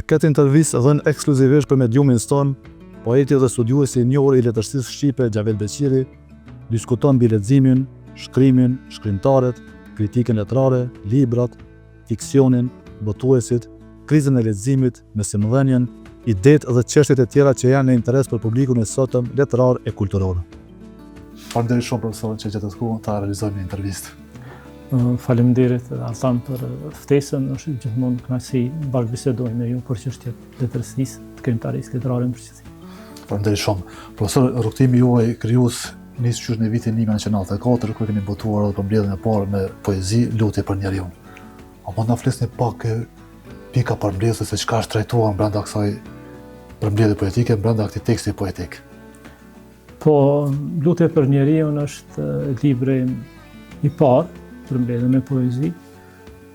Këtë intervistë dhënë ekskluzivisht për mediumin ton, poeti dhe studiuesi i njohur i letërsisë shqipe Xhavet Beqiri diskuton mbi leximin, shkrimin, shkrimtarët, kritikën letrare, librat, fiksionin, botuesit, krizën e leximit, mesimdhënien, idetë dhe çështjet e tjera që janë në interes për publikun e sotëm letrar e kulturor. Faleminderit shumë profesor që gjetët kohën ta realizojmë një intervistë. Faleminderit Altan për ftesën, është gjithmonë kënaqësi bashkë bisedoj me ju për çështjet letërsisë, të krimtarisë letrare në përgjithësi. Faleminderit shumë. Profesor, rrugtimi juaj krijues nis qysh në vitin 1994, kur keni botuar edhe përmbledhjen e parë me poezi Lutje për njeriu. A mund na flisni pak pika përmbledhëse se çka është trajtuar brenda kësaj përmbledhje poetike, brenda këtij teksti poetik? Po, Lutje për njeriu është libri i parë përmbledhje me poezi.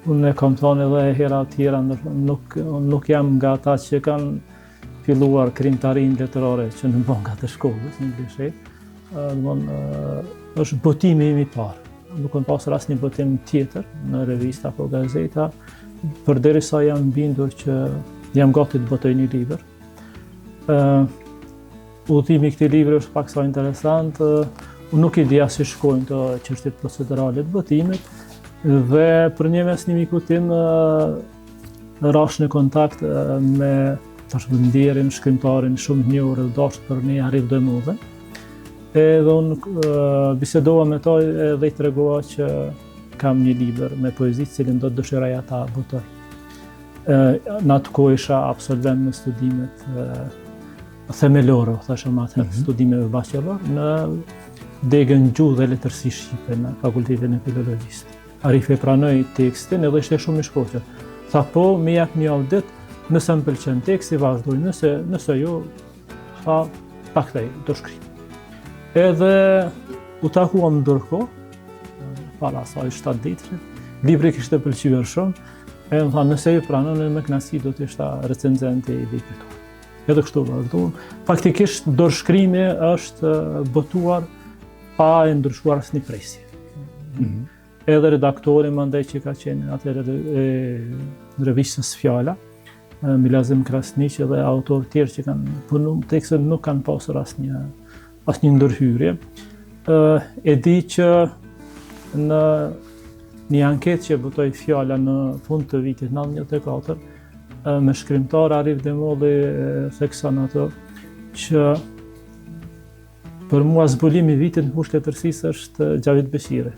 Unë e kam thënë edhe hera të tjera, nuk jam nga ata që kanë filluar krimtarinë letrare që në bankat e shkollës, në lishe. Është botimi im i parë. Nuk kam pasur asnjë botim tjetër në revista apo gazeta, përderisa jam bindur që jam gati të botoj një libër. Udhëtimi i këtij libri është pak sa interesant. Unë nuk i dija si shkojnë të çështjet procedurale të botimit dhe për një mes një miku tim rash në kontakt me ndjerin, shkrimtarin shumë të njohur dhe dashur për ne Arif Demudhe. Edhe unë bisedova me ta dhe i tregova që kam një libër me poezi cilin do të dëshiroja ta botoj. Në atë kohë isha absolvent në studimet themelore, thashëm atëherë, studimeve bachelor në degën gjuhë dhe letërsi shqipe në Fakultetin e Filologjisë. Arif e pranoi tekstin edhe ishte shumë i shkoqër. Tha po, më jap një audit, nëse më pëlqen teksti vazhdoj, nëse jo, tha pastaj do shkrim. Edhe u takuam ndërkohë, para asaj 7 ditë, libri kishte pëlqyer shumë, e më tha nëse ju pranon me kënaqësi do të isha recenzent i librit tuaj. Edhe kështu vazhduam. Faktikisht dorëshkrimi është botuar pa e ndryshuar asnjë presje. Edhe redaktori mandej që ka qenë atëherë në revistës Fjala, Milazim Krasniq dhe autorë tjerë që kanë punuar tekstin nuk kanë pasur asnjë ndërhyrje. E di që në një anketë që botoi Fjala në fund të vitit 94 me shkrimtar Arif Demudhe thekson ato që për mua zbulimi i vitit në fushë letërsisë është Xhavet Beqiri.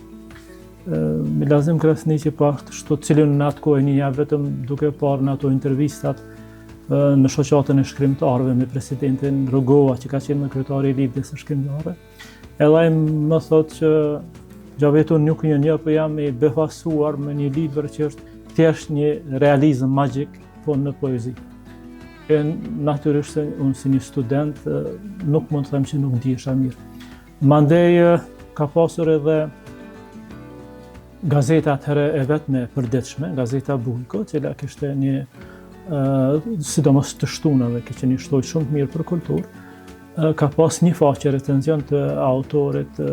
Milazim Krasniq po ashtu cilën në atë kohë një vetëm duke parë në ato intervistat në shoqatën e shkrimtarëve me presidentin Rogova që ka qenë më kryetari i Ligës së Shkrimtarëve. Edhe ai më thotë që Xhavetu nuk një po jam i befasuar me një libër që është thjesht një realizëm magjik po në poezi. E natyrisht unë si një student nuk mund të them që nuk ndiesha mirë. Mandej ka pasur edhe gazeta atëherë e vetme përditshme, gazeta Bujko, cila kishte një sidomos të shtunave, që qenë një shtoj shumë të mirë për kulturë, ka pas një faqe recenzion të autorit,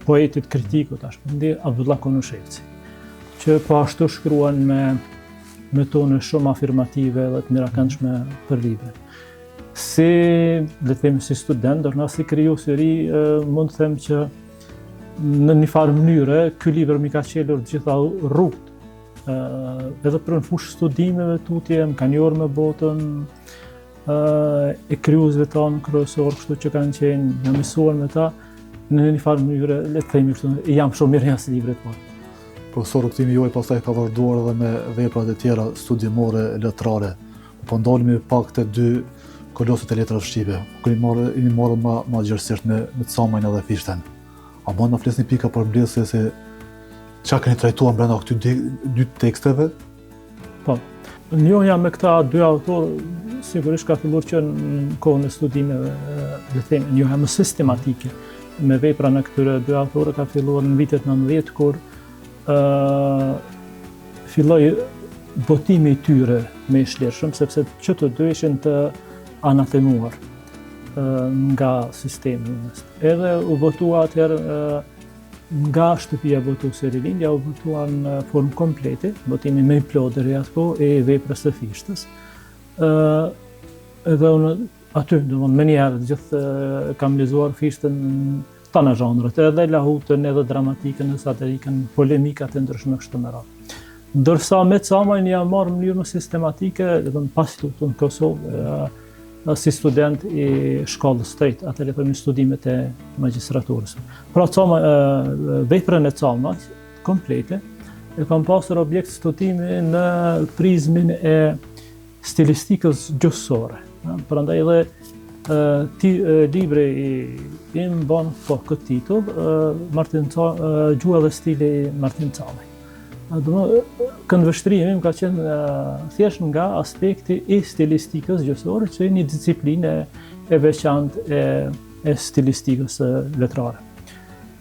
poetit kritikut, Abdullah Konushevci, që po ashtu shkruan me tone shumë afirmative dhe të mirakëndshme për librin. Si, le të themi si student, ndërsa si krijues i ri, mund të them që në një farë mënyre, ky libër mi ka qelur të gjitha rrugët. Edhe për në fushë studimeve tutje, më kanë njohur me botën e krijuesve tanë kryesor, kështu që kanë qenë, jam mësuar me ta, në një farë mënyre, le të themi kështu, jam shumë mirë as librit parë. Profesor, rrugtimi juaj pastaj ka vazhduar edhe me veprat e tjera studimore letrare. Po ndalemi pak te dy kolosët e letrave shqipe. Kur i morëm më gjerësisht me Camajin edhe Fishten. A mund na flisni pika përmbledhëse se çka keni trajtuar brenda këtyre dy teksteve? Po. Njohja me këta dy autorë sigurisht ka filluar që në kohën e studimeve, le të themi, njohja më sistematike me vepra në këtyre dy autorë ka filluar në vitet 90 kur filloi botimi i tyre me shlershëm, sepse që të dy ishin të anatemuar nga sistemi. Edhe u botua atëherë nga shtëpia botuese e Rilindja, u botua në formë komplete, botimi me i plot deri atë kohë e veprës së Fishtës. edhe unë aty, domthonë më njëherë gjithë kam lexuar fishtën tana zhanret, edhe lahutën, edhe dramatikën, edhe satirikën, polemikat e ndryshme kështu me radhë. Ndërsa me camajn jam marrë në mënyrë më sistematike, domthonë pas tutun në Kosovë, si student i shkollës tretë, atëherë themi studimet e magjistraturës. Pra veprën e camajt komplete e kam pasur objekt studimi në prizmin e stilistikës gjuhësore. Prandaj edhe libri im bën po këtë titull, Gjuha dhe stili Martin Camaj. Këndvështrimi im ka qenë thjesht nga aspekti i stilistikës gjuhësore, që një disciplinë e veçantë e stilistikës letrare.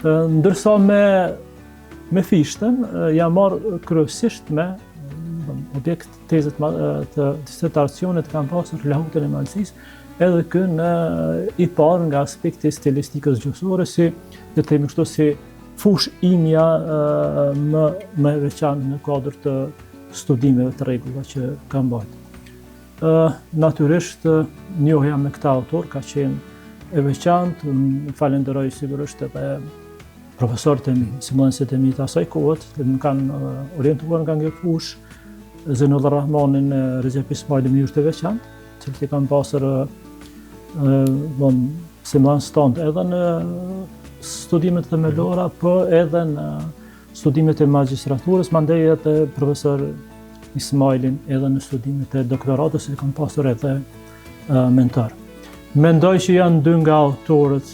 Ndërsa me fishtën jam marrë kryesisht me objekt tezët të disertacionit kam pasur lahutën e Malësisë, edhe kënë i parë nga aspekti stilistikës gjuhësore, si dhe të themi kështu si fush imja më veçantë në kuadër të studimeve të rregulla që kam bërë. Natyrisht njohja me këta autor ka qenë e veçantë, falenderoj sigurisht edhe profesorët e mi, simullanësit e mi të asaj kohët, që më kanë orientuar nga një fush, Zejnullah Rahmanin, Recep Ismailin në mënyrë të veçantë, cilët i kanë pasur simullanës tonë edhe në studimet themelora, po edhe në studimet e magjistraturës, mandej edhe profesor Ismailin edhe në studimet e doktoratës, i kanë pasur edhe mentor. Mendoj që janë dy nga autorët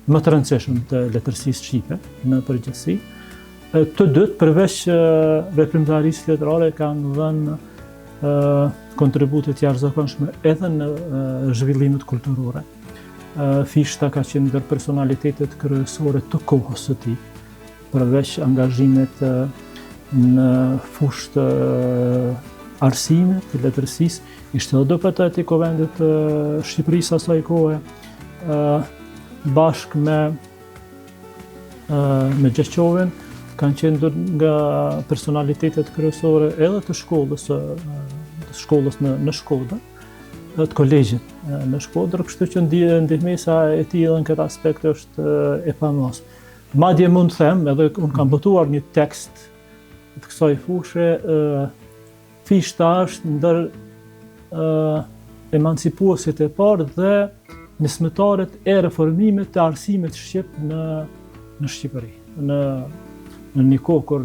më të rëndësishëm të letërsisë shqipe në përgjithësi. Të dytë, përveç veprimtarisë letrare, kanë dhënë kontribute të jashtëzakonshme edhe në zhvillimet kulturore. Fishta ka qenë ndër personalitetet kryesore të kohës së tij, përveç angazhimet në fushë të arsimit, të letërsisë, ishte edhe deputet i Kuvendit të Shqipërisë asaj kohe, bashkë me Gjeqovin, kanë qenë nga personalitetet kryesore edhe të shkollës në Shkodër, të kolegjit në Shkodër, kështu që ndihmesa e tij edhe në këtë aspekt është e pamos. Madje mund të them, edhe unë kam botuar një tekst të kësaj fushe, Fishta është ndër emancipuesit e parë dhe nismëtarët e reformimit të arsimit shqip në Shqipëri. Në një kohë kur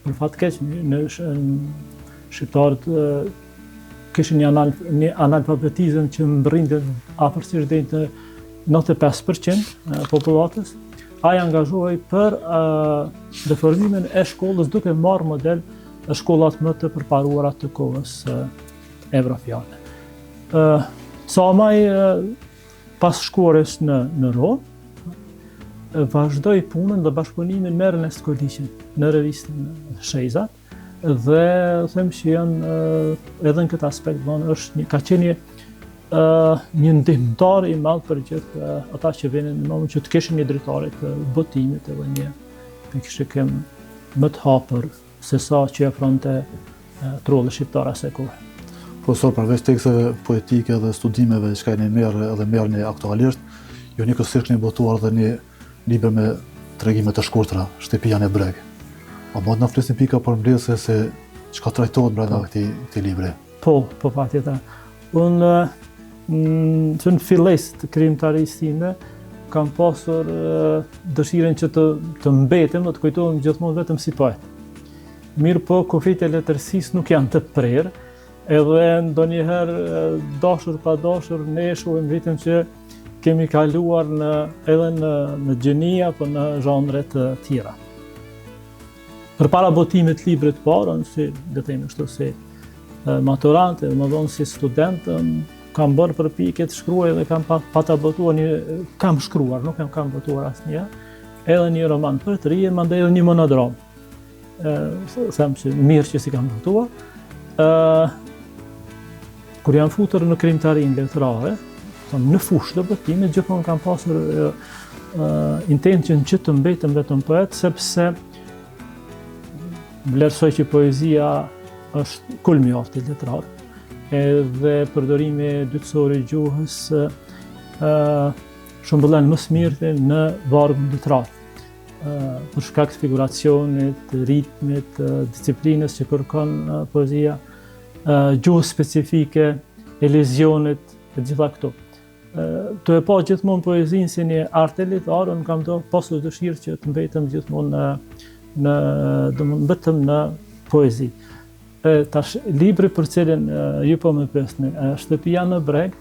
për fat keq në shqiptarët kishin një analfabetizëm që mbërrinte afërsisht deri në 95% popullatës, ai angazhohej për reformimin e shkollës duke marrë model shkollat më të përparuara të kohës evropiane. Camaj pas shkuarjes në Rom, vazhdoi punën dhe bashkëpunimin me Ernest Koliqin në revistën Shejzat, dhe them që janë edhe në këtë aspekt ka qenë një ndihmëtar i madh për gjithë ata që vinin në moment që të kishin një drejtare të botimit edhe një pikëshkem më të hapur se sa që afronte trulli shqiptar asaj kohe. Profesor, përveç teksteve poetike dhe studimeve që keni merrni aktualisht, ju njëkohësisht keni botuar edhe një libër me tregime të shkurtra, Shtëpia në breg. A mund na flisni pika për mbledhse se çka trajtohet brenda këtij libri? Po patjetër. Unë që në filles të krijimtarisë time kam pasur dëshirën që të mbetem dhe të kujtohem gjithmonë vetëm si poet. Mirë po, kufit e letërsisë nuk janë të prerë, edhe ndonjëherë dashur pa dashur ne shohim rritëm që kemi kaluar edhe në gjenia apo në zhanre të tjera. Përpara botimit të librit parë, si le të themi kështu si maturant, edhe më vonë si student, kam bërë përpjekje të shkruaj dhe kam pata botuar kam shkruar, nuk kam botuar asnjë, edhe një roman për të rinj, mandej edhe një monodram. Them që mirë që si kam botuar. Kur jam futur në krijimtarinë letrare, në fushë të botimit, gjithmonë kam pasur intencion që të mbetem vetëm poet, sepse vlerësoj që poezia është kulmi i artit letrar, edhe përdorimi dytësor i gjuhës shëmbëllen më së miri në vargun letrar. Për shkak të figuracionit, ritmit, disiplinës që kërkon poezia, gjuhës specifike, elezionit, e gjitha këto. Të e pa gjithmonë poezinë si një art letrar, unë kam pasur dëshirë që të mbetem gjithmonë vetëm në poezi. Tash libri për cilin ju po më pyesni, Shtëpia në Breg,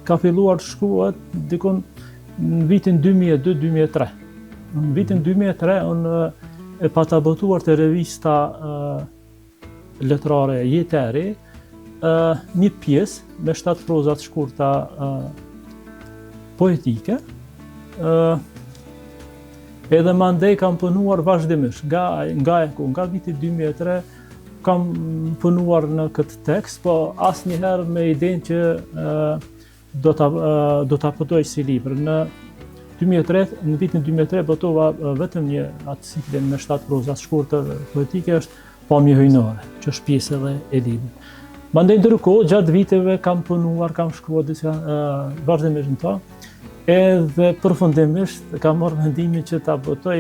ka filluar të shkruhet dikon në vitin 2002-2003. Në vitin 2003 unë e pata botuar të revista letrare Jeteri, një pjesë me 7 prozat shkurta poetike, edhe mandej kam punuar vazhdimisht, nga viti 2003 kam punuar në këtë tekst, po asnjëherë me idenë që do ta pëtoj si libër. Në vitin 2003 botova vetëm një atë ciklin me 7 proza shkurtë poetike, është Pamje hyjnore, që është pjesë edhe e librit. Mandej ndërkohë gjatë viteve kam punuar, kam shkruar disa vazhdimisht në to, edhe përfundimisht kam marrë vendimin që ta botoj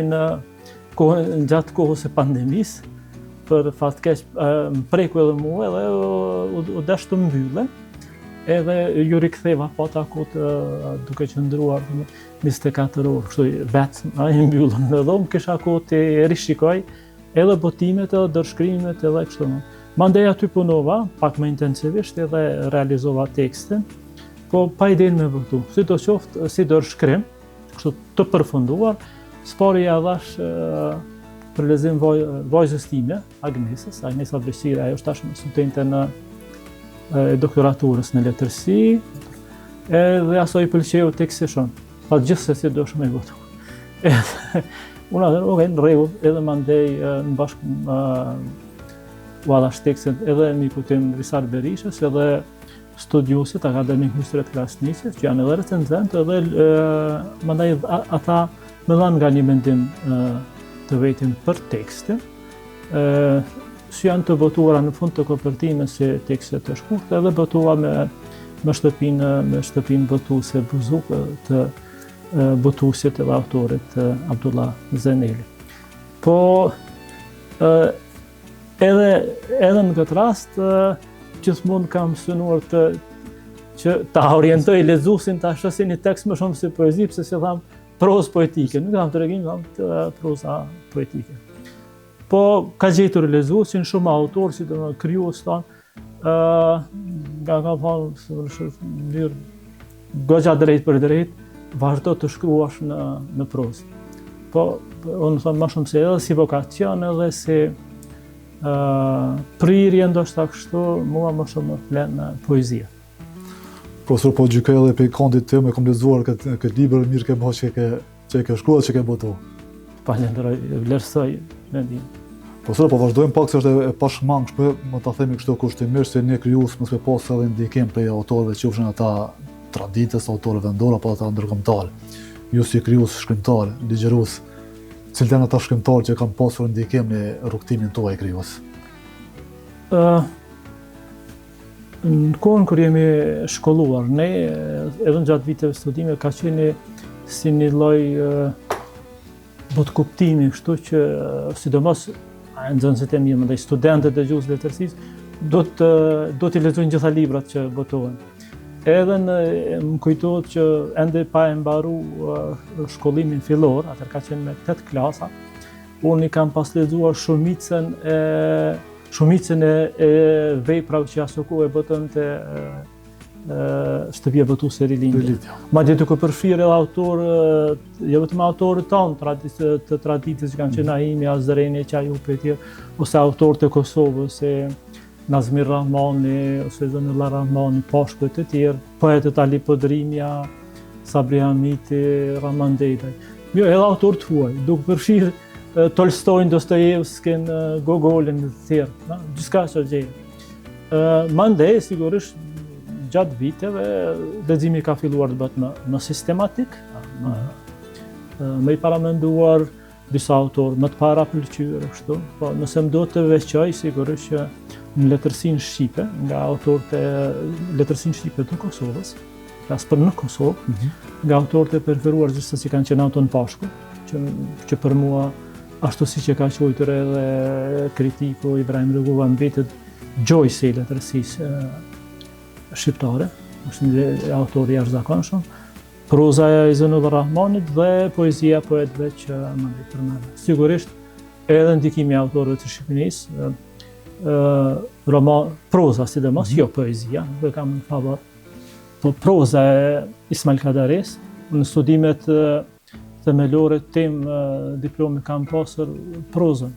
gjatë kohës e pandemisë, për fat keq më preku edhe mua edhe u dash të mbyllë. Edhe ju riktheva pata kohë duke qëndruar 24 orë, kështu vetë i mbyllën në dhomë, kisha kohë të rishikoj edhe botimet edhe dërshkrimet edhe kështu. Mandej aty punova, pak më intensivisht edhe realizova tekstin, po pa idenë me vërtu. Si do qoftë, si dërshkrim, kështu të përfunduar, spari ja dhash për lezim vajzës time, Agnesa Vlesira, ajo është tashmë studente në doktoraturës në letërsi, edhe aso i pëlqeu teksti shumë, pa gjithsesi do shumë e votu. Unë atë, në rregull, edhe mandej në bashkë u adhash tekstin edhe miku tim Risar Berishës, edhe studiusit akademik Hysret Krasniqës, që janë edhe recenzent, edhe mandej ata më dhanë nga një mendim të vetin për tekstin, që janë të botuara në fund të kopertimës si tekstet të shkurtë, edhe botua me shtëpinë botuese Buzuk të botuesit edhe autorit Abdullah Zeneli. Po edhe në këtë rast gjithmonë kam synuar që ta orientoj lexuesin ta shohin një tekst më shumë si poezi, pse si tham prozë poetike, nuk kam tregim, tham proza poetike. Po ka gjetur lexuesin shumë autorë, si të krijues tonë, nga ka thonë në goxha drejt për drejt, vazhdo të shkruash në prozë. Po unë thonë më shumë se edhe si vokacion edhe si prirje ndoshta kështu, mua më shumë më flen poezia. Profesor, po gjykoj edhe pe kondit tim, e kam lexuar këtë libër, mirë ke bërë që e ke shkruar, që ke botu. Falenderoj, vlerësoj mendimin. Profesor, po vazhdojmë pak se është e pashmangshme, më ta themi kështu kushtimisht se ne krijues mos me pas edhe ndikim prej autorëve, qofshin ata traditës, autorë vendor apo ata ndërkombëtar. Ju si krijues shkrimtar, ligjërues, cilët janë ata shkrimtarë që kanë pasur ndikim në rrugtimin tuaj krijues? Në kohën kur jemi shkolluar, ne edhe gjatë viteve studime ka qenë si një lloj botkuptimi, kështu që sidomos nxënësit e mi, ndaj studentët e gjuhës letërsisë, do t'i lexojnë gjitha librat që botohen. Edhe më kujtohet që ende pa e mbaru shkollimin fillor, atër ka qenë me 8 klasa, unë i kam pas lexuar shumicën e veprave që asoku e botën të Shtëpia botuese Rilindja. Madje duke përfshirë edhe autorë, jo vetëm autorët tonë të traditës që kanë qenë Naimi, Azreni, Qajupi e tjerë, ose autorët e Kosovës, Nazmir Rahmani, ose Zanullah Rahmani, Pashku e të tjerë, poetët Ali Podrimja, Sabri Hamiti, Rahman Dedaj. Jo, edhe autorët huaj, duke përfshirë Tolstojnë, Dostojevskin, Gogolin e të tjerë, gjithçka që gjejnë. Mandej, sigurisht, gjatë viteve, leximi ka filluar të bëhet më sistematik, më i paramenduar, disa autorë më të para pëlqyer kështu, po nëse më do të veçoj sigurisht që në letërsinë shqipe, nga autorët e letërsinë shqipe të Kosovës, flas për në Kosovë, nga autorët e preferuar gjithsesi kanë qenë Anton Pashku, që për mua ashtu siç e ka quajtur edhe kritiku Ibrahim Rugova mbetet Joyce i letërsisë shqiptare, është një autor i jashtëzakonshëm. Proza e Zënullah Rahmanit dhe poezia poetëve që më përmend. Sigurisht edhe ndikimi i autorëve të Shqipërisë, proza sidomos, jo poezia, do kam në favor. Po proza e Ismail Kadares, në studimet themelore tim diplomi kam pasur prozën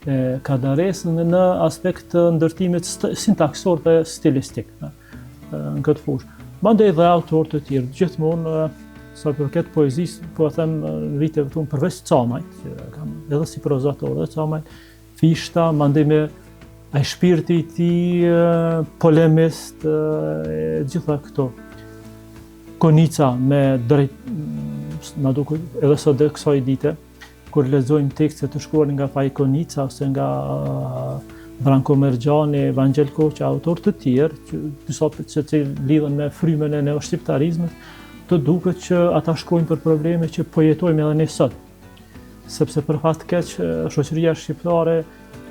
e Kadares në aspekt të ndërtimit sintaksor dhe stilistik në këtë fushë. Mandej dhe autorë të tjerë, gjithmonë, sa përket poezisë, po e them në viteve tonë përveç Camajt, që kam edhe si prozator dhe Camajt, Fishta, mandej me ai shpirti i tij polemist, gjitha këto. Konica me drejt, na duket edhe sot dhe kësaj dite, kur lexojmë tekste të shkruar nga Faj Konica ose nga Branko Mergjani, Vangel Koqa, autorë të tjerë, disa që lidhen me frymën e neoshqiptarizmit, të duket që ata shkruajnë për probleme që po jetojmë edhe ne sot. Sepse për fat keq shoqëria shqiptare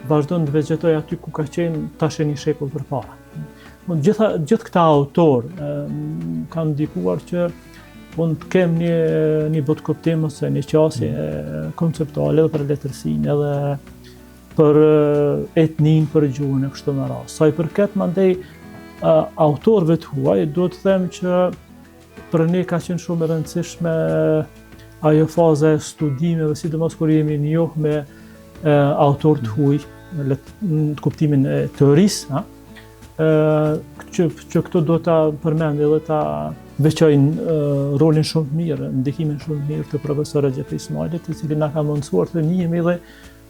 vazhdon të vegjetojë aty ku ka qenë tash një shekull përpara. Gjithë këta autorë kanë ndikuar që unë të kem një botkuptim ose një qasje konceptuale edhe për letërsinë, edhe për etnin, për gjuhën e kështu me radhë. Sa i përket mandej autorëve të huaj, duhet të them që për ne ka qenë shumë e rëndësishme ajo faza e studimeve, sidomos kur jemi njohur me autorë të huaj, në kuptimin e teorisë, që këto do ta përmend edhe ta veçojnë rolin shumë të mirë, ndikimin shumë të mirë të profesor Recep Ismailit, i cili na ka mundsuar të njihemi dhe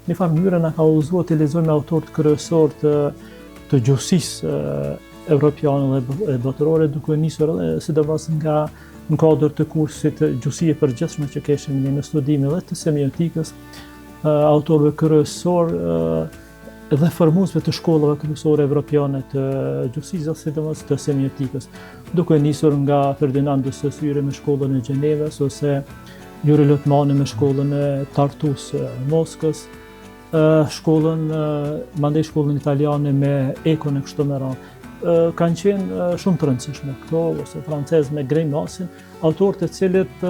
në farë mënyrë na ka udhëzuar të lexojmë autorët kryesor të gjuhësisë evropiane dhe botërore, duke nisur sidomos nga në kuadër të kursit gjuhësie e përgjithshme që kishim në studime dhe të semiotikës, autorëve kryesor dhe formuesve të shkollave kryesore evropiane të gjuhësisë, sidomos të semiotikës, duke nisur nga Ferdinand de Saussure me shkollën e Gjenevës ose Juri Lotmani me shkollën e Tartus Moskës, mandej shkollën italiane me Ekon e kështu me radhë. Kanë qenë shumë të rëndësishme këto, ose francez me Greimasin, autorë të cilët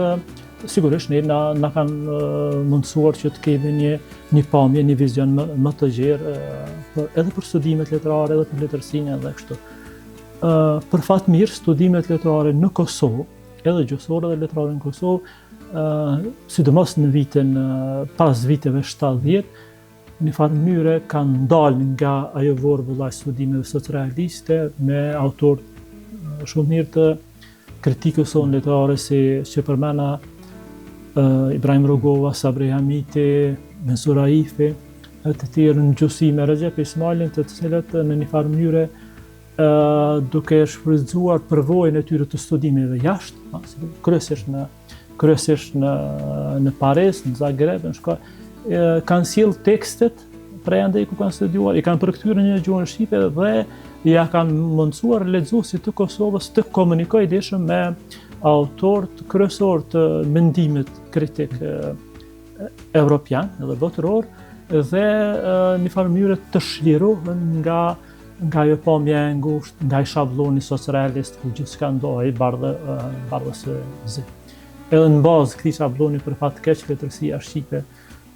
sigurisht na kanë mundësuar që të kemi një pamje, një vizion më të gjerë, edhe për studimet letrare, edhe për letërsinë edhe kështu. Për fat mirë, studimet letrare në Kosovë, edhe gjuhësore dhe letrare në Kosovë, sidomos në vitin pas viteve 70, në farë mënyre kanë dalë nga ajo vorbulla e studimeve socrealiste me autorë shumë mirë të kritikës sonë letrare si që përmena Ibrahim Rugova, Sabri Hamiti, Mensur Aifi, të tjerë në gjuhësi me Recep Ismailin, të cilët në një farë mënyre duke shfrytzuar përvojën e tyre të studimeve jashtë, kryesisht në Paris, në Zagreb, në Shkodër, kanë sjell tekstet prej andej ku kanë studiuar, i kanë përkthyer në gjuhën shqipe dhe ja kanë mundësuar lexuesit të Kosovës të komunikojnë deshëm me autorët kryesor të mendimit kritik evropian edhe botëror dhe në farë mënyrë të shlirohen nga ajo pamje e ngushtë, nga ai shablloni socrealist ku gjithçka ndohej bardhës së zi. Edhe në bazë këtij shablloni për fat keq letërsia shqipe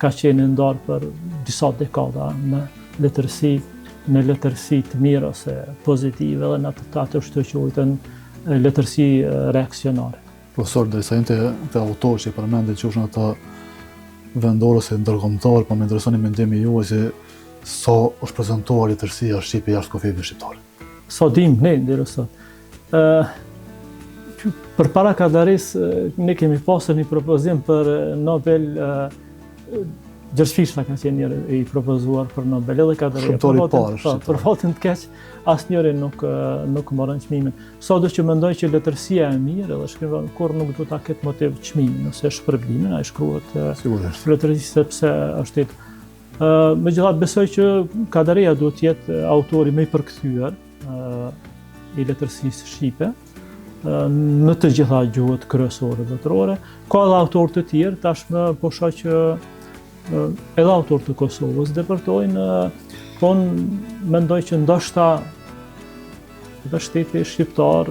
ka qenë ndarë për disa dekada në letërsi të mirë ose pozitive dhe në ato që quajten letërsi reaksionare. Profesor, derisa jente të autorë që përmendet që është ata vendorë ose ndërkombëtar, po më interesoni mendimi juaj se sa është prezantuar letërsia shqipe jashtë kufijve shqiptare. Sa dim ne deri sot. Përpara Kadares ne kemi pasur një propozim për Nobel Gjershfishta ka qenë njëri i propozuar për Nobel edhe ka dhënë. Shkrimtari i parë. Për fatin të keq, asnjëri nuk morën çmimin. Sado që mendoj që letërsia e mirë edhe shkrimtari kur nuk do ta ketë motiv çmimin ose shpërblimin, ai shkruhet Sigurisht. letërsi sepse është megjithatë besoj që Kadareja duhet të jetë autori më i përkthyer i letërsisë shqipe në të gjitha gjuhët kryesore botërore. Ka edhe autorë të tjerë, tashmë po shoh që edhe autorë të Kosovës depërtojnë, po mendoj që ndoshta edhe shteti shqiptar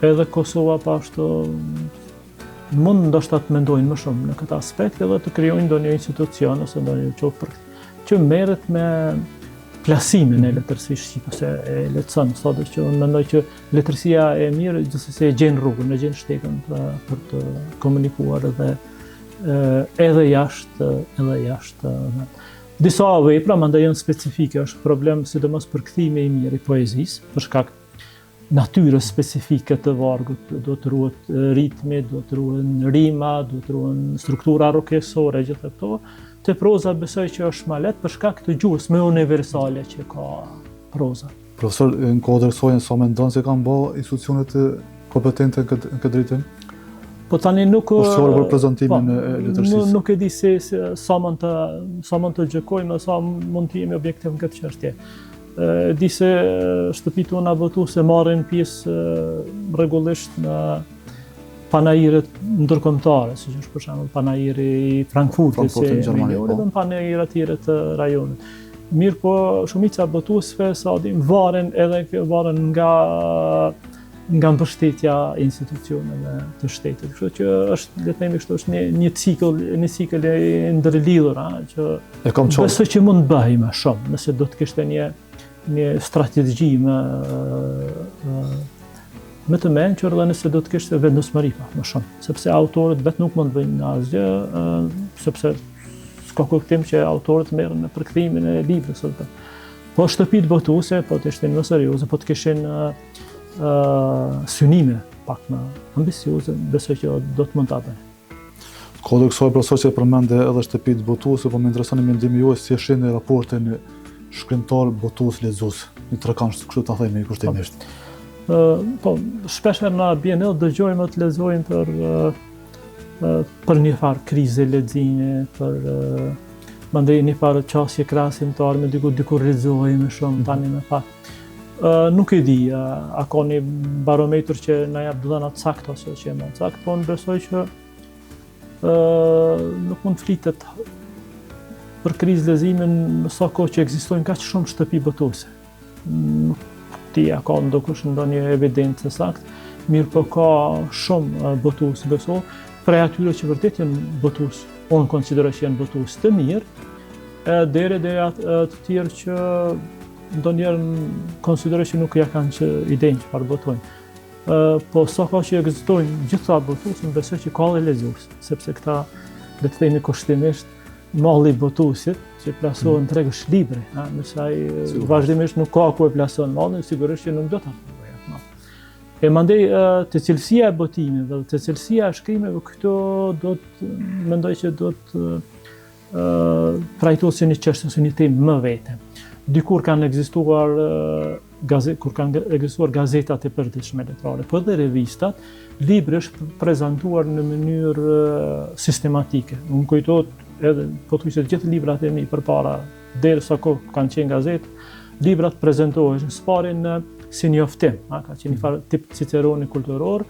edhe Kosova pashtu mund ndoshta të mendojnë më shumë në këtë aspekt edhe të krijojnë ndonjë institucion ose ndonjë qoftë që merret me plasimin e letërsisë shqipe ose e lehtëson, sado që unë mendoj që letërsia e mirë gjithsesi e gjen rrugën, e gjen shtegen për të komunikuar edhe jashtë. Disa vepra mandej janë specifike, është problem sidomos për kthimi i mirë i poezisë, për shkak natyrës specifike të vargut, do të ruhet ritmi, do të ruhen rima, do të ruhen struktura rrokesore, gjithë këto. Te proza besoj që është më lehtë për shkak të gjuhës më universale që ka proza. Profesor, në kodër kësaj sa mendon se kanë bërë institucionet kompetente në këtë drejtim? Po tani nuk për prezantimin e letërsisë. Nuk e di se sa mund të gjykojmë, sa mund të jemi objektiv në këtë çështje. Di se shtëpitë tona botuese marrin pjesë rregullisht në panajiret ndërkombëtare, siç është për shembull panajiri i Frankfurtit në Gjermani, dhe panajira të tjerë të rajonit. Mirë po, shumica botuesve sa dim varen nga mbështetja e institucioneve të shtetit. Kështu që është, le të themi kështu, është një cikël i ndërlidhur, që besoj që mund të bëhej më shumë, nëse do të kishte një strategji më të mençur dhe nëse do të kishte vendosmëri më shumë, sepse autorët vetë nuk mund të bëjnë asgjë, sepse s'ka kuptim që autorët merren në përkthimin e librës. Po shtëpitë botuese, po të ishin më serioze, po të kishin synime pak më ambicioze, besoj që do të mund ta bëjnë. Kodër kësaj profesor që përmende edhe shtëpitë botuese, po më intereson mendimi juaj si e shihni raportin shkrimtar botues lexues, një trekansh, kështu ta themi kushtimisht. Po, shpesher na bjen edhe dëgjojmë të lexojmë për një farë krize leximi, për mandej një farë qasje krahasimtare me diku lexojmë shumë tani më pak. Nuk e di, a ka një barometër që na jap dhëna të sakta ose që më të saktë, po besoj që nuk mund flitet për krizë leximin në sa kohë që ekzistojnë kaq shumë shtëpi botuese. Nuk di a ka ndokush ndonjë evidencë saktë, mirë po ka shumë botues besoj, prej atyre që vërtet janë botues, unë konsideroj që janë botues të mirë, deri të tjerë që ndonjëherë konsideroj që nuk ja kanë që idenë që farë botojnë. Po sa ka që ekzistojnë gjitha botues, më besoj që ka dhe lexues, sepse këta, le të themi kushtimisht, malli i botuesit që plasohen treg është libri, nëse ai vazhdimisht nuk ka ku e plason mallin, sigurisht që nuk do ta bëjë atë. E mandej të cilësia e botimeve dhe të cilësia e shkrimeve, këto mendoj që do të trajtohet si një çështje, si një temë më vete. Dikur kanë ekzistuar gazetat e përditshme letrare, po dhe revistat, libri është prezantuar në mënyrë sistematike. Unë kujtohet edhe po të gjithë librat e mi përpara, derisa kanë qenë gazetë, librat prezentoheshin s'parin si njoftim, ka qenë një farë tip Ciceroni kulturor,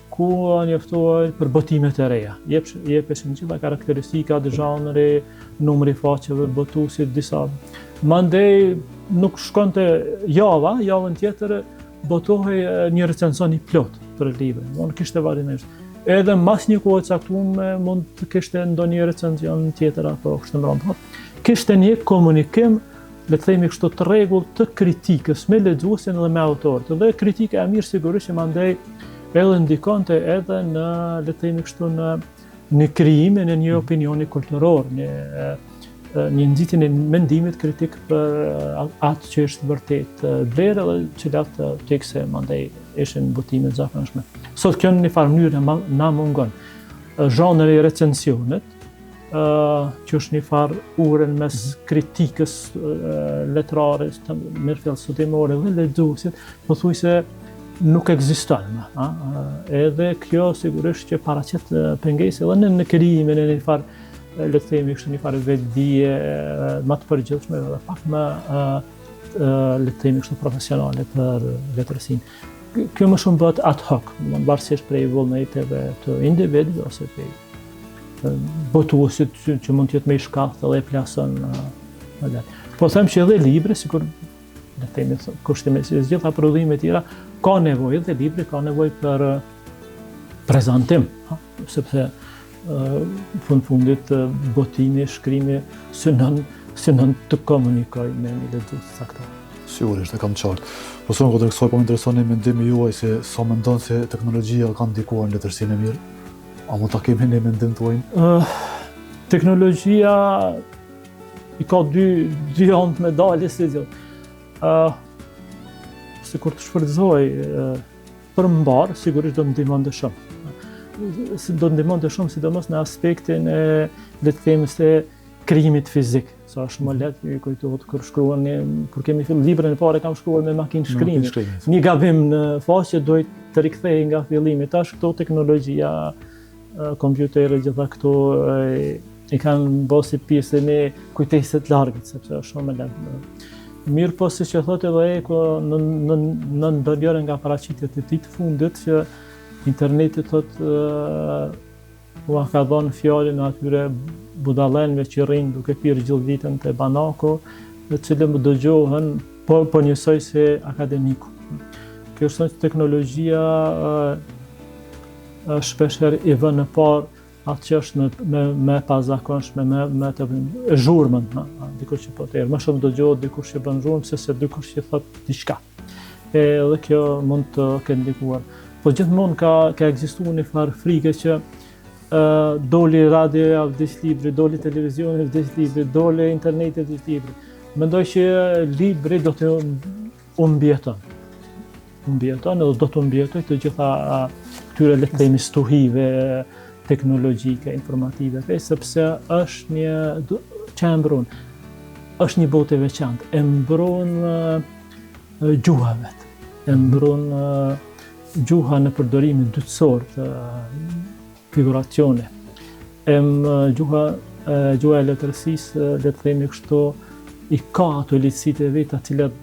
ku njoftohej për botimet e reja. Jepeshin gjitha karakteristikat, zhanri, numri faqeve, botuesit, disa. Mandej nuk shkonte javën tjetër botohej një recension i plot për librin. Unë kishte varimisht. Edhe mas një kohë caktuar mund të kishte ndonjë recension tjetër apo kështu me radhë. Kishte një komunikim, le të themi kështu, të rregullt të kritikës me lexuesin dhe me autorët. Dhe kritika e mirë sigurisht që mandej edhe ndikonte edhe në, le të themi kështu, në krijimin e një opinioni kulturor, një nxitjen e mendimit kritik për atë që është vërtet vlerë dhe cilat tekste mandej ishin botime të zakonshme. Sot kjo në një farë mënyrë na mungon. Zhanri i recensionit që është një farë urën mes kritikës letrare, mirëfjellë studimore dhe lexuesit, pothuajse nuk ekziston më. Edhe kjo sigurisht që paraqet pengesë edhe në krijimin e një farë, le të themi kështu, një farë vetdije më të përgjithshme dhe pak më le të themi kështu profesionale për letërsinë. Kjo më shumë bëhet ad hoc, varësisht prej vullneteve të individit ose prej botuesit që mund të jetë me i shkath dhe e plason më lart. Po them që edhe libri, sikur le të themi kushtimet si gjitha prodhime tjera, ka nevojë dhe libri ka nevojë për prezantim, sepse fundit botimi, shkrimi synon të komunikoj me një lexues saktë. Sigurisht, e kam qartë. Profesor Kodreksoj, po më interesoni mendimi juaj se sa mendon se teknologjia ka ndikuar në letërsinë e mirë? A mund ta kemi një mendim tuaj? Teknologjia i ka dy anë të medaljes si gjithë. Sikur të shfrytëzoj për mbar, sigurisht do të ndihmonte shumë. Do të ndihmonte shumë sidomos në aspektin e, le të themi se, krijimit fizik. Sa është më lehtë, ju kujtohet kur kemi filluar librin e parë kam shkruar me makinë shkrimi. Një gabim në faqe doj të rikthej nga fillimi. Tash këto teknologjia, kompjuterët gjitha këto i kanë bërë si pjesë e kujtesë të largët, sepse është shumë më lehtë. Mirë po siç e thotë edhe Eko në ndonjëherë nga paraqitjet e tij të fundit që interneti thotë ua ka dhënë fjalën atyre budallenëve që rrinë duke pirë gjithë ditën te banako, të cilët më dëgjohen po njësoj se akademiku. Kjo është që teknologjia shpeshherë i vën në parë atë që është me pazakonshme, me të zhurmën, dikush që po të erë, më shumë dëgjohet dikush që bën zhurmë se dikush që thot diçka. Edhe kjo mund të ketë ndikuar. Po gjithmonë ka ekzistuar një farë frike që doli radioja vdes libri, doli televizioni vdes libri, doli interneti vdes libri. Mendoj që libri do të umbjeton edhe do të umbjetoj të gjitha këtyre le të themi stuhive teknologjike, informative, sepse është një që e mbron, është një botë e veçantë, e mbron gjuha vet, e mbron gjuha në përdorimin dytësor të figuracione. Gjuha e letërsisë, le të themi kështu, i ka ato lehtësitë e veta të cilat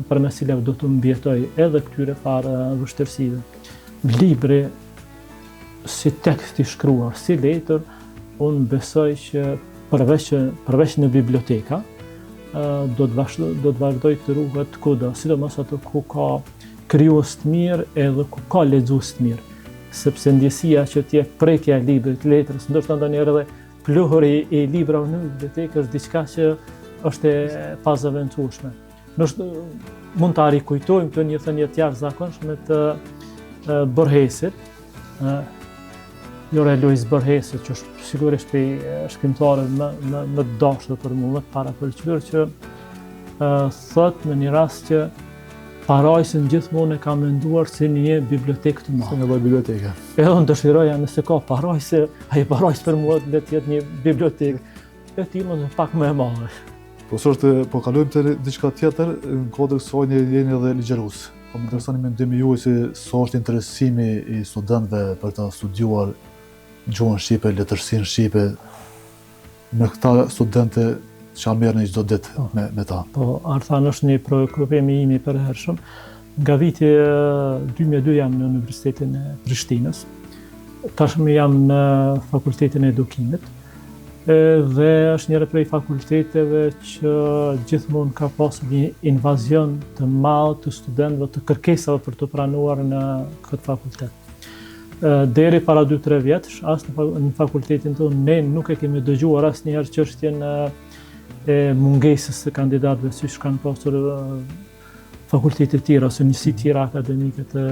përmes cilave do të mbjetoj edhe këtyre farë vështirësive. Libri si tekst i shkruar, si letër, unë besoj që përveç në biblioteka, do të vazhdoj të ruhet kudo, sidomos ato ku ka krijues të mirë edhe ku ka lexues të mirë. Sepse ndjesia që t'je prekja e librit, letrës, ndoshta ndonjëherë edhe pluhuri i librave në bibliotekë është diçka që është e pazëvendësueshme. Mund ta rikujtojmë këtë një thënie të jashtëzakonshme të Borgesit, Jorge Luis Borgesit, që është sigurisht shkrimtarët më të dashur për mua, më të parapëlqyer, që thotë në një rast që parajsin gjithmonë e ka menduar si një bibliotekë të madhe. Si një lloj biblioteke. Edhe unë dëshiroja nëse ka parajse, ai parajs për mua le të jetë një bibliotekë e tillë në pak më e madhe. Profesor, po kalojmë te diçka tjetër, në kodër kësaj jeni edhe ligjërues. Po më interesoni mendimi juaj se sa është interesimi i studentëve për të studiuar gjuhën shqipe, letërsinë shqipe, me këta studentë që merrni çdo ditë me ta. Po, Arthan është një preokupim i imi i përhershëm. Nga viti 2002 jam në Universitetin e Prishtinës. Tashmë jam në Fakultetin e Edukimit. Dhe është njëra prej fakulteteve që gjithmonë ka pasur një invazion të madh të studentëve, të kërkesave për të pranuar në këtë fakultet. Deri para 2-3 vjetësh, as në fakultetin tonë ne nuk e kemi dëgjuar asnjëherë çështjen e mungesës së kandidatëve siç kanë pasur fakultetet tjera ose njësitë tjera akademike të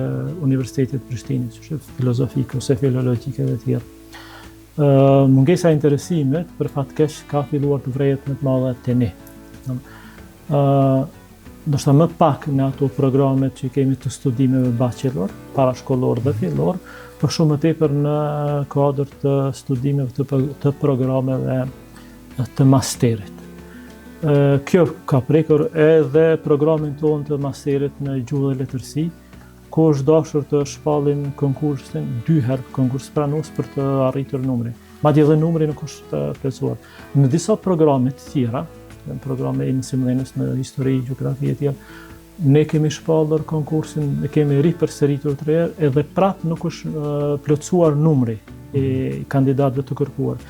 Universitetit të Prishtinës, që është filozofike ose filologjike dhe tjera. Mungesa e interesimit për fatkeq ka filluar të vrehet më të madhe te ne. ndoshta më pak në ato programet që kemi të studimeve bachelor, parashkollor dhe fillor, por shumë më tepër në kuadër të studimeve të programeve të masterit. Kjo ka prekur edhe programin tonë të masterit në gjuhë dhe letërsi, ku është dashur të shpallim konkursin 2 herë konkurs pranues për të arritur numrin. Madje edhe numri nuk është plotësuar. Në disa programe të tjera, në programe e mësimdhënies në histori, gjeografi e tjera, ne kemi shpallur konkursin, e kemi ripërsëritur 3 herë, edhe prapë nuk është plotësuar numri i kandidatëve të kërkuar.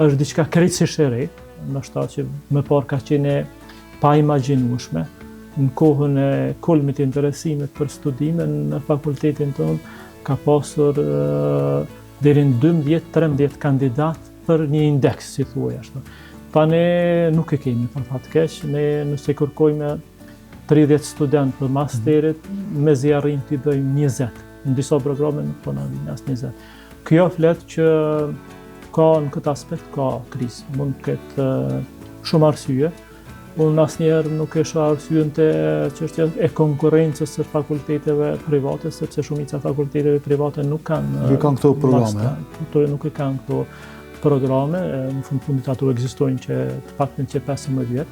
Është diçka krejtësisht e re, ndoshta që më parë ka qenë pa imagjinueshme. Në kohën e kulmit të interesimit për studime në fakultetin tonë ka pasur deri në 12-13 kandidat për një indeks, si thuaj ashtu. Pa ne nuk e kemi për fat keq, ne nëse kërkojmë 30 student për masterit, mezi arrim t'i bëjmë 20. Në disa programe nuk po na vjen as 20. Kjo flet që ka në këtë aspekt ka krizë, mund të ketë shumë arsye. Unë asnjëherë nuk e shoh arsyen te çështja e konkurrencës së fakulteteve private, sepse shumica fakulteteve private nuk kanë këto programe. Ato nuk e kanë këto programe, në fundit ato ekzistojnë që të paktën që 15 vjet,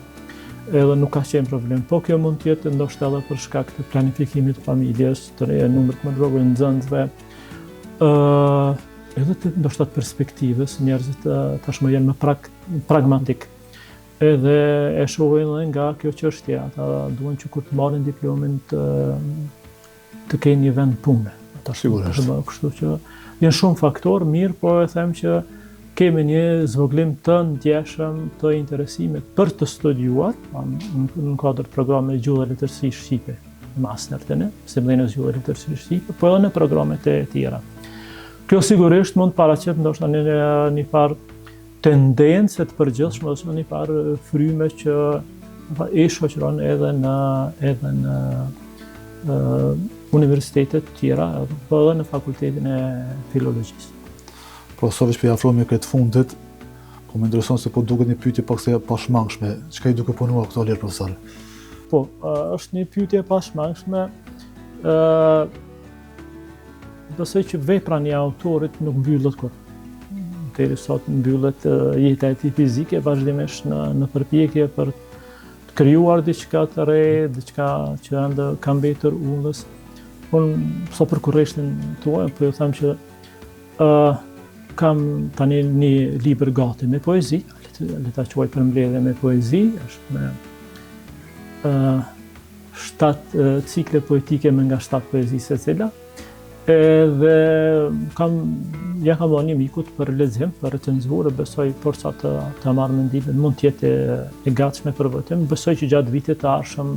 edhe nuk ka qenë problem. Po kjo mund të jetë ndoshta edhe për shkak të planifikimit të familjes, të numrit më të vogël nxënësve, edhe të ndoshta të perspektivës, njerëzit tashmë janë më pragmatik. Edhe e shohin edhe nga kjo çështje, ata duan që kur të marrin diplomin të kenë një vend pune. Sigurisht. Kështu që janë shumë faktorë mirë, po e them që kemi një zvoglim të ndjeshëm të interesimit për të studiuar në kuadër të programeve gjuhë dhe letërsi shqipe, master të ne, mësimdhënies gjuhë dhe letërsi shqipe, po edhe në programet e tjera. Kjo sigurisht mund paraqet ndoshta në një farë tendencë të përgjithshme ose një farë fryme që e shoqëron edhe në universitetet tjera, po edhe në fakultetin e filologjisë. Profesor, që afrohemi këtë fundit, po më intereson se po duket një pyetje pakse pashmangshme. Çka i duke punuar këto lirë, profesor? Po, është një pyetje pashmangshme. Besoj që vepra një autorit nuk mbyllet kur. Deri sot mbyllet jeta e tij fizike vazhdimisht në përpjekje për të krijuar diçka të re, diçka që ende ka mbetur undës. Unë sa për kurreshtin tuaj, po ju them që kam tani një libër gati me poezi, le ta quaj përmbledhje me poezi, është me 7 cikle poetike me nga 7 poezi secila. Edhe kam dhënë një mikut për lexim, për recenzuar, besoj forca të marrë mendimin mund të jetë e gatshme për votim. Besoj që gjatë vitit të ardhshëm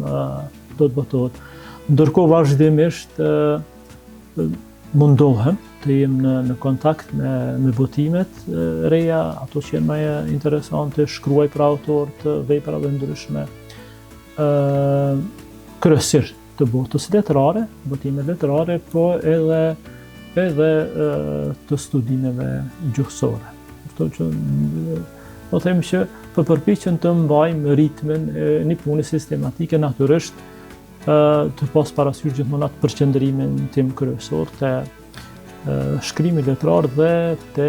do të votohet. Ndërkohë vazhdimisht mundohem të jem në kontakt me votimet reja, ato që janë më interesante, shkruaj për autor të veprave ndryshme. Kryesisht të botës letrare, votime letrare, po edhe të studimeve gjuhësore. Kështu që po them që përpiqem të mbajmë ritmin e një pune sistematike, natyrisht të pas parasysh gjithmonë atë përqendrimin tim kryesor të shkrimi letrar dhe të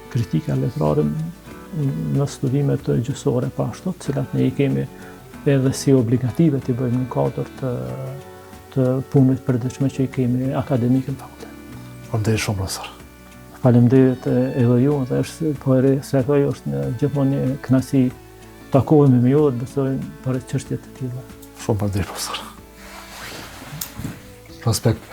kritika letrare në studimet gjuhësore pashtu, të cilat ne i kemi edhe si obligative të bëjmë në kuadër të punës përditshme që i kemi akademike në fakultet. Faleminderit shumë, profesor. Faleminderit edhe ju, dhe është po se ajo është gjithmonë një kënaqësi takohemi me ju dhe besoj për çështje të tilla. Shumë faleminderit, profesor. Respekt.